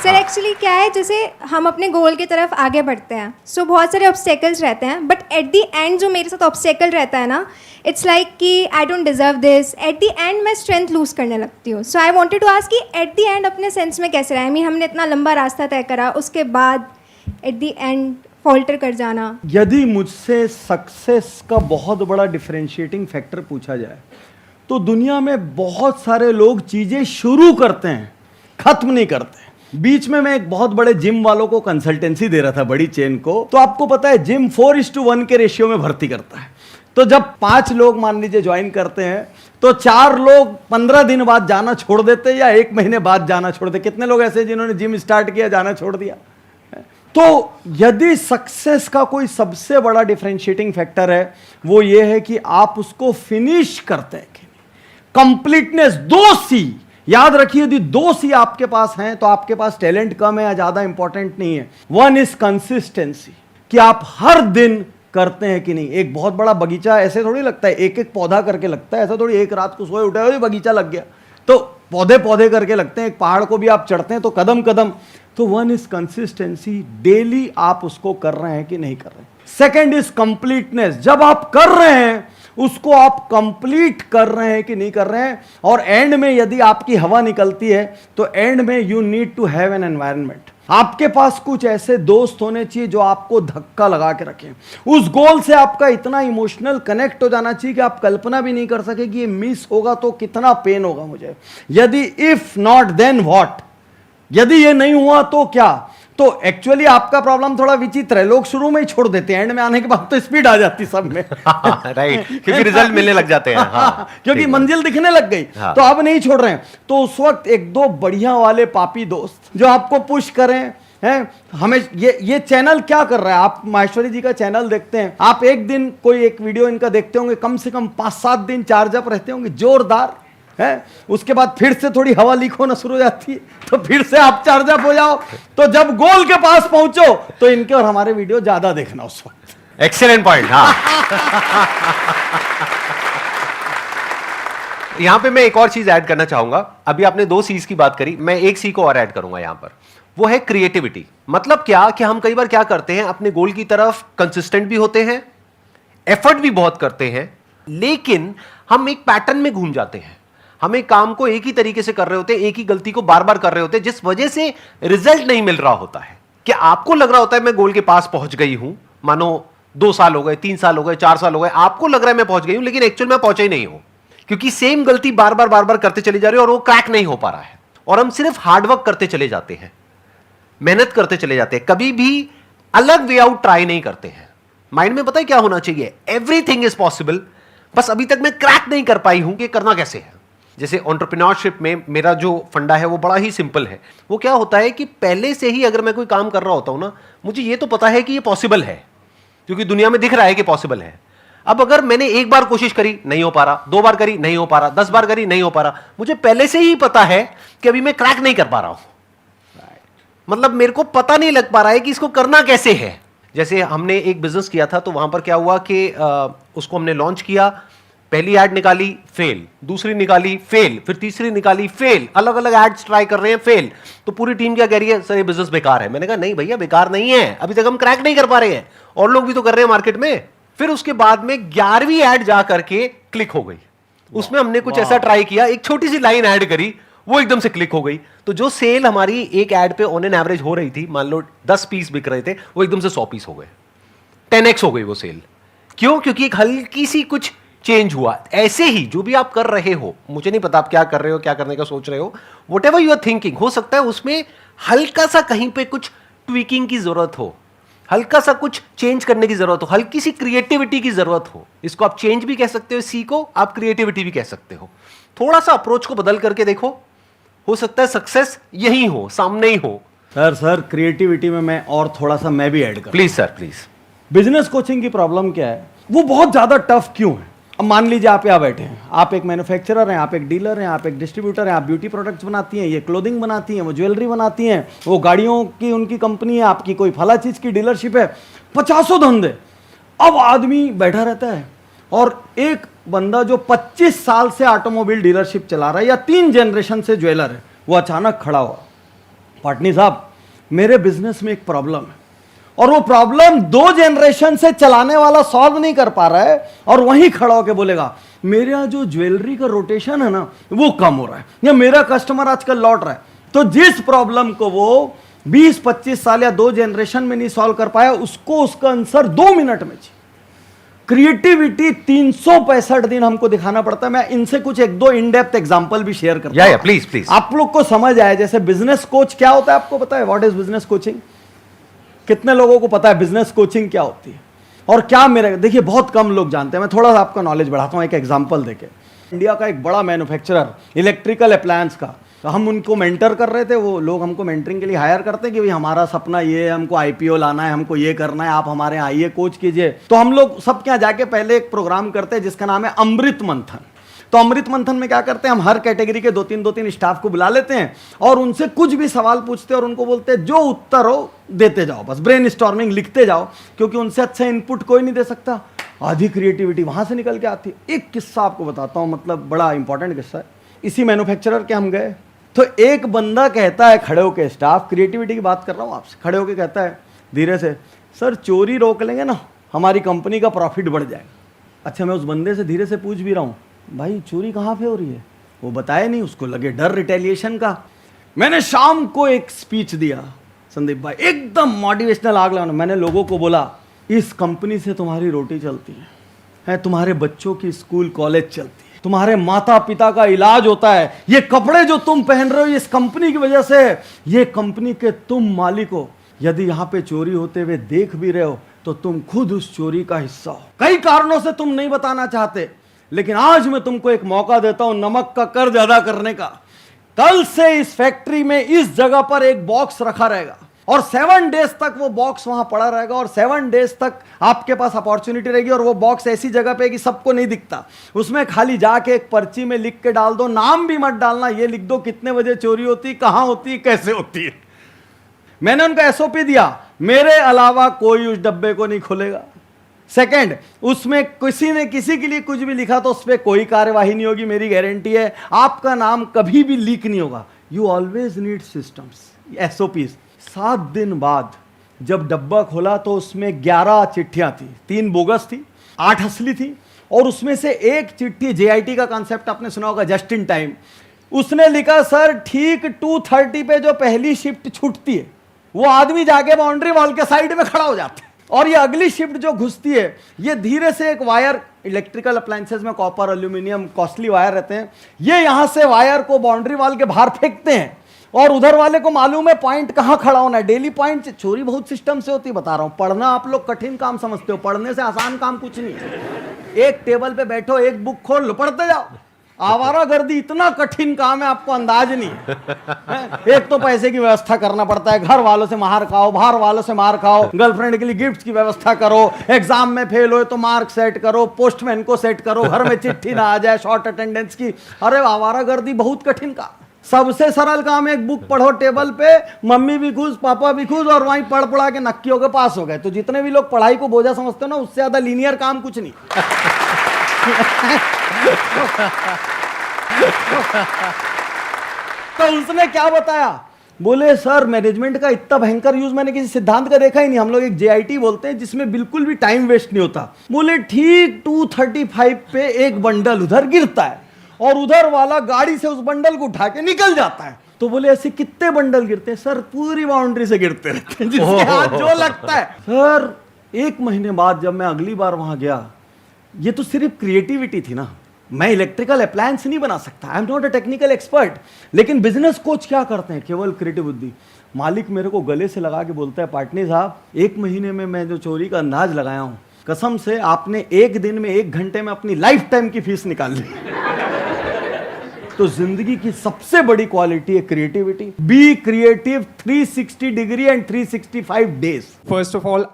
Sir actually क्या है, जैसे हम अपने गोल की तरफ आगे बढ़ते हैं, सो बहुत सारे ऑब्स्टेकल्स रहते हैं, बट एट द एंड जो मेरे साथ ऑब्स्टेकल रहता है ना, इट्स लाइक कि I don't deserve this. At the end मैं स्ट्रेंथ लूज करने लगती हूँ। सो आई वांटेड टू आस्क कि एट द एंड अपने सेंस में कैसे रहा, आई मीन हमने इतना लंबा रास्ता तय करा, उसके बाद एट द एंड फॉल्टर कर जाना। यदि मुझसे सक्सेस का बहुत बड़ा डिफरेंशिएटिंग फैक्टर पूछा जाए तो दुनिया में बहुत सारे लोग चीजें शुरू करते हैं, खत्म नहीं करते। बीच में मैं एक बहुत बड़े जिम वालों को कंसल्टेंसी दे रहा था, बड़ी चेन को। तो आपको पता है जिम 4:1 के रेशियो में भर्ती करता है। तो जब 5 लोग मान लीजिए ज्वाइन करते हैं तो 4 लोग 15 दिन बाद जाना छोड़ देते या 1 महीने बाद जाना छोड़ देते। कितने लोग ऐसे जिन्होंने जिम स्टार्ट किया जाना छोड़ दिया। तो यदि सक्सेस का कोई सबसे बड़ा डिफरेंशिएटिंग फैक्टर है वो ये है कि आप उसको फिनिश करते हैं कि नहीं। कंप्लीटनेस, 2 सी याद रखिए। यदि 2 सी आपके पास हैं तो आपके पास टैलेंट कम है या ज्यादा इंपॉर्टेंट नहीं है। 1 इज कंसिस्टेंसी, कि आप हर दिन करते हैं कि नहीं। एक बहुत बड़ा बगीचा ऐसे थोड़ी लगता है, एक एक पौधा करके लगता है। ऐसा थोड़ी एक रात को सोए उठे बगीचा लग गया, तो पौधे पौधे करके लगते हैं। एक पहाड़ को भी आप चढ़ते हैं तो कदम कदम। तो 1 इज कंसिस्टेंसी, डेली आप उसको कर रहे हैं कि नहीं कर रहे। सेकेंड इज कंप्लीटनेस, जब आप कर रहे हैं उसको आप कंप्लीट कर रहे हैं कि नहीं कर रहे हैं। और एंड में यदि आपकी हवा निकलती है तो एंड में you need to have an environment. आपके पास कुछ ऐसे दोस्त होने चाहिए जो आपको धक्का लगा के रखें। उस गोल से आपका इतना इमोशनल कनेक्ट हो जाना चाहिए कि आप कल्पना भी नहीं कर सके कि ये मिस होगा तो कितना पेन होगा मुझे। यदि इफ नॉट देन व्हाट, यदि ये नहीं हुआ तो क्या। तो एक्चुअली आपका प्रॉब्लम थोड़ा विचित्र है, लोग शुरू में ही छोड़ देते हैं, एंड में आने के बाद तो स्पीड आ जाती सब में। राइट, क्योंकि रिजल्ट मिलने लग जाते हैं। हाँ, क्योंकि मंजिल दिखने लग गई। हाँ। तो अब नहीं छोड़ रहे हैं। तो उस वक्त 1-2 बढ़िया वाले पापी दोस्त जो आपको पुश करें हैं। हमें ये चैनल क्या कर रहा है, आप माहेश्वरी जी का चैनल देखते हैं, आप एक दिन कोई एक वीडियो इनका देखते होंगे, कम से कम 5-7 दिन चार्ज अप रहते होंगे, जोरदार है। उसके बाद फिर से थोड़ी हवा लीक होना शुरू हो जाती है, तो फिर से आप चार्ज अप हो जाओ। तो जब गोल के पास पहुंचो तो इनके और हमारे वीडियो ज्यादा देखना उस वक्त। Excellent point. हाँ, यहां पे मैं एक और चीज ऐड करना चाहूंगा। अभी आपने 2 C's की बात करी, मैं एक C को और ऐड करूंगा यहां पर, वो है क्रिएटिविटी। मतलब क्या कि हम कई बार क्या करते हैं, अपने गोल की तरफ कंसिस्टेंट भी होते हैं, एफर्ट भी बहुत करते हैं, लेकिन हम एक पैटर्न में घूम जाते हैं। हम एक काम को एक ही तरीके से कर रहे होते हैं, एक ही गलती को बार बार कर रहे होते हैं, जिस वजह से रिजल्ट नहीं मिल रहा होता है। कि आपको लग रहा होता है मैं गोल के पास पहुंच गई हूं, मानो 2 साल हो गए, 3 साल हो गए, 4 साल हो गए, आपको लग रहा है मैं पहुंच गई हूं, लेकिन एक्चुअल में पहुंचा ही नहीं हूं, क्योंकि सेम गलती बार बार करते चली जा रही है और वो क्रैक नहीं हो पा रहा है। और हम सिर्फ हार्डवर्क करते चले जाते हैं, मेहनत करते चले जाते हैं, कभी भी अलग वे आउट ट्राई नहीं करते हैं। माइंड में पता है क्या होना चाहिए, एवरीथिंग इज पॉसिबल, बस अभी तक मैं क्रैक नहीं कर पाई हूं कि करना कैसे है। जैसे एंटरप्रेन्योरशिप में मेरा जो फंडा है वो बड़ा ही सिंपल है। वो क्या होता है कि पहले से ही अगर मैं कोई काम कर रहा होता हूं ना, मुझे ये तो पता है कि ये पॉसिबल है, क्योंकि दुनिया में दिख रहा है कि पॉसिबल है। अब अगर मैंने एक बार कोशिश करी, नहीं हो पा रहा, 2 बार करी, नहीं हो पा रहा, 10 बार करी, नहीं हो पा रहा, मुझे पहले से ही पता है कि अभी मैं क्रैक नहीं कर पा रहा हूं। मतलब मेरे को पता नहीं लग पा रहा है कि इसको करना कैसे है। जैसे हमने एक बिजनेस किया था, तो वहां पर क्या हुआ कि उसको हमने लॉन्च किया, पहली ऐड निकाली, फेल, दूसरी निकाली, फेल, फिर तीसरी निकाली, फेल, अलग अलग एड्स ट्राई कर रहे हैं, फेल। तो पूरी टीम क्या कह रही है, सर ये बिजनेस बेकार है। मैंने कहा नहीं भैया, बेकार नहीं है, अभी तक हम क्रैक नहीं कर पा रहे हैं, और लोग भी तो कर रहे हैं मार्केट में। फिर उसके बाद में 11वीं ऐड जा करके क्लिक हो गई। उसमें हमने कुछ ऐसा ट्राई किया, एक छोटी सी लाइन ऐड करी, वो एकदम से क्लिक हो गई। तो जो सेल हमारी एक ऐड पे ऑन एन एवरेज हो रही थी, मान लो 10 पीस बिक रहे थे, वो एकदम से 100 पीस हो गए, 10x हो गई वो सेल। क्यों? क्योंकि एक हल्की सी कुछ चेंज हुआ। ऐसे ही जो भी आप कर रहे हो, मुझे नहीं पता आप क्या कर रहे हो, क्या करने का सोच रहे हो, व्हाटएवर यू आर थिंकिंग, हो सकता है उसमें हल्का सा कहीं पे कुछ ट्वीकिंग की जरूरत हो, हल्का सा कुछ चेंज करने की जरूरत हो, हल्की सी क्रिएटिविटी की जरूरत हो। इसको आप चेंज भी कह सकते हो, सी को आप क्रिएटिविटी भी कह सकते हो। थोड़ा सा अप्रोच को बदल करके देखो, हो सकता है सक्सेस यही हो, सामने ही हो। सर क्रिएटिविटी में मैं और थोड़ा सा मैं भी ऐड करूं। Please sir, please. Business coaching की प्रॉब्लम क्या है, वो बहुत ज्यादा टफ क्यों है। अब मान लीजिए आप यहाँ बैठे हैं, आप एक मैन्युफैक्चरर हैं, आप एक डीलर हैं, आप एक डिस्ट्रीब्यूटर हैं, आप ब्यूटी प्रोडक्ट्स बनाती हैं, ये क्लोथिंग बनाती हैं, वो ज्वेलरी बनाती हैं, वो गाड़ियों की उनकी कंपनी है, आपकी कोई फला चीज़ की डीलरशिप है, 50 धंधे। अब आदमी बैठा रहता है और एक बंदा जो 25 साल से ऑटोमोबाइल डीलरशिप चला रहा है या 3 जनरेशन से ज्वेलर है, वो अचानक खड़ा हुआ, पाटनी साहब, मेरे बिजनेस में एक प्रॉब्लम है और वो प्रॉब्लम 2 जनरेशन से चलाने वाला सॉल्व नहीं कर पा रहा है, और वहीं खड़ा होकर बोलेगा मेरे यहाँ जो ज्वेलरी का रोटेशन है ना वो कम हो रहा है, या मेरा कस्टमर आजकल लौट रहा है। तो जिस प्रॉब्लम को वो 20-25 साल या 2 जनरेशन में नहीं सॉल्व कर पाया, उसको उसका आंसर 2 मिनट में चाहिए। क्रिएटिविटी 365 दिन हमको दिखाना पड़ता है। मैं इनसे कुछ 1-2 इन डेप्थ एग्जांपल भी शेयर करता हूं, प्लीज प्लीज, आप लोग को समझ आए। जैसे बिजनेस कोच क्या होता है, आपको पता है व्हाट इज बिजनेस कोचिंग? कितने लोगों को पता है बिजनेस कोचिंग क्या होती है? और क्या मेरे, देखिए बहुत कम लोग जानते हैं। मैं थोड़ा सा आपका नॉलेज बढ़ाता हूं एक एग्जांपल देके। इंडिया का एक बड़ा मैन्युफैक्चरर इलेक्ट्रिकल अप्लायंस का, तो हम उनको मेंटर कर रहे थे। वो लोग हमको मेंटरिंग के लिए हायर करते हैं कि भाई हमारा सपना ये है, हमको आईपीओ लाना है, हमको ये करना है, आप हमारे यहाँ आइए, कोच कीजिए। तो हम लोग सब क्या जाके पहले एक प्रोग्राम करते हैं जिसका नाम है अमृत मंथन। तो अमृत मंथन में क्या करते हैं, हम हर कैटेगरी के 2-3 स्टाफ को बुला लेते हैं और उनसे कुछ भी सवाल पूछते हैं और उनको बोलते हैं जो उत्तर हो देते जाओ, बस ब्रेनस्टॉर्मिंग लिखते जाओ, क्योंकि उनसे अच्छा इनपुट कोई नहीं दे सकता। आधी क्रिएटिविटी वहां से निकल के आती है। एक किस्सा आपको बताता हूं, मतलब बड़ा इंपॉर्टेंट किस्सा है। इसी मैन्युफैक्चरर के हम गए, तो एक बंदा कहता है खड़े होके, स्टाफ क्रिएटिविटी की बात कर रहा हूं आपसे, खड़े होके कहता है धीरे से, सर चोरी रोक लेंगे ना, हमारी कंपनी का प्रॉफिट बढ़ जाएगा। अच्छा, मैं उस बंदे से धीरे से पूछ भी रहा हूं, भाई चोरी कहाँ पे हो रही है? वो बताया नहीं, उसको लगे डर रिटेलिएशन का। मैंने शाम को एक स्पीच दिया संदीप भाई, एकदम मोटिवेशनल आग लगाना। मैंने लोगों को बोला इस कंपनी से तुम्हारी रोटी चलती है, तुम्हारे बच्चों की स्कूल कॉलेज चलती है, तुम्हारे माता पिता का इलाज होता है, ये कपड़े जो तुम पहन रहे हो इस कंपनी की वजह से, ये कंपनी के तुम मालिक हो। यदि यहाँ पे चोरी होते हुए देख भी रहे हो तो तुम खुद उस चोरी का हिस्सा हो। कई कारणों से तुम नहीं बताना चाहते, लेकिन आज मैं तुमको एक मौका देता हूं नमक का कर्ज अदा करने का। कल से इस फैक्ट्री में इस जगह पर एक बॉक्स रखा रहेगा और 7 डेज तक वो बॉक्स वहां पड़ा रहेगा, और 7 डेज तक आपके पास अपॉर्चुनिटी रहेगी। और वो बॉक्स ऐसी जगह पे कि सबको नहीं दिखता, उसमें खाली जाके एक पर्ची में लिख के डाल दो, नाम भी मत डालना, ये लिख दो कितने बजे चोरी होती, कहां होती, कैसे होती है। मैंने उनको एसओपी दिया, मेरे अलावा कोई उस डब्बे को नहीं खोलेगा। सेकंड, उसमें किसी ने किसी के लिए कुछ भी लिखा तो उस पर कोई कार्यवाही नहीं होगी, मेरी गारंटी है। आपका नाम कभी भी लीक नहीं होगा। You always need systems, SOPs. 7 दिन बाद जब डब्बा खोला तो उसमें 11 चिट्ठियां थी, 3 बोगस थी, 8 असली थी, और उसमें से एक चिट्ठी, जेआईटी का कॉन्सेप्ट आपने सुना होगा, जस्ट इन टाइम। उसने लिखा सर ठीक 2:30 पे जो पहली शिफ्ट छूटती है वो आदमी जाके बाउंड्री वॉल के साइड में खड़ा हो जाता है, और ये अगली शिफ्ट जो घुसती है ये धीरे से एक वायर, इलेक्ट्रिकल अप्लायंसेस में कॉपर एल्यूमिनियम कॉस्टली वायर रहते हैं, ये यहां से वायर को बाउंड्री वॉल के बाहर फेंकते हैं, और उधर वाले को मालूम है पॉइंट कहां खड़ा होना है। डेली पॉइंट, चोरी बहुत सिस्टम से होती है, बता रहा हूं। पढ़ना आप लोग कठिन काम समझते हो, पढ़ने से आसान काम कुछ नहीं है। एक टेबल पे बैठो, एक बुक खोल लो, पढ़ते जाओ। आवारागर्दी इतना कठिन काम है, आपको अंदाज नहीं है। एक तो पैसे की व्यवस्था करना पड़ता है, घर वालों से मार खाओ, बाहर वालों से मार खाओ, गर्लफ्रेंड के लिए गिफ्ट की व्यवस्था करो, एग्जाम में फेल हो तो मार्क सेट करो, पोस्टमैन को सेट करो, घर में चिट्ठी ना आ जाए शॉर्ट अटेंडेंस की। अरे आवारागर्दी बहुत कठिन काम। सबसे सरल काम है, एक बुक पढ़ो टेबल पे, मम्मी भी खुश, पापा भी खुश, और वहीं पढ़ पढ़ा के नक्कियों के पास हो गए। तो जितने भी लोग पढ़ाई को बोझा समझते हो ना, उससे ज्यादा लीनियर काम कुछ नहीं। तो उसने क्या बताया, बोले सर मैनेजमेंट का इतना भयंकर यूज मैंने किसी सिद्धांत का देखा ही नहीं। हम लोग एक जेआईटी बोलते हैं जिसमें बिल्कुल भी टाइम वेस्ट नहीं होता। बोले ठीक 2:35 पे एक बंडल उधर गिरता है और उधर वाला गाड़ी से उस बंडल को उठा के निकल जाता है। तो बोले ऐसे कितने बंडल गिरते हैं? सर पूरी बाउंड्री से गिरते रहते हैं, जिसके हाथ जो लगता है। सर 1 महीने बाद जब मैं अगली बार वहां गया, ये तो सिर्फ क्रिएटिविटी थी ना, मैं इलेक्ट्रिकल अप्लायंस नहीं बना सकता, I am not a technical expert. लेकिन बिजनेस कोच क्या करते हैं, केवल क्रिएटिव बुद्धि। मालिक मेरे को गले से लगा के बोलता है, पाटनी साहब 1 महीने में मैं जो चोरी का अंदाज लगाया हूं, कसम से आपने 1 दिन में 1 घंटे में अपनी लाइफ टाइम की फीस निकाल ली। तो जिंदगी की सबसे बड़ी क्वालिटी है creativity. Be creative 360 degree and 365 days. First of all,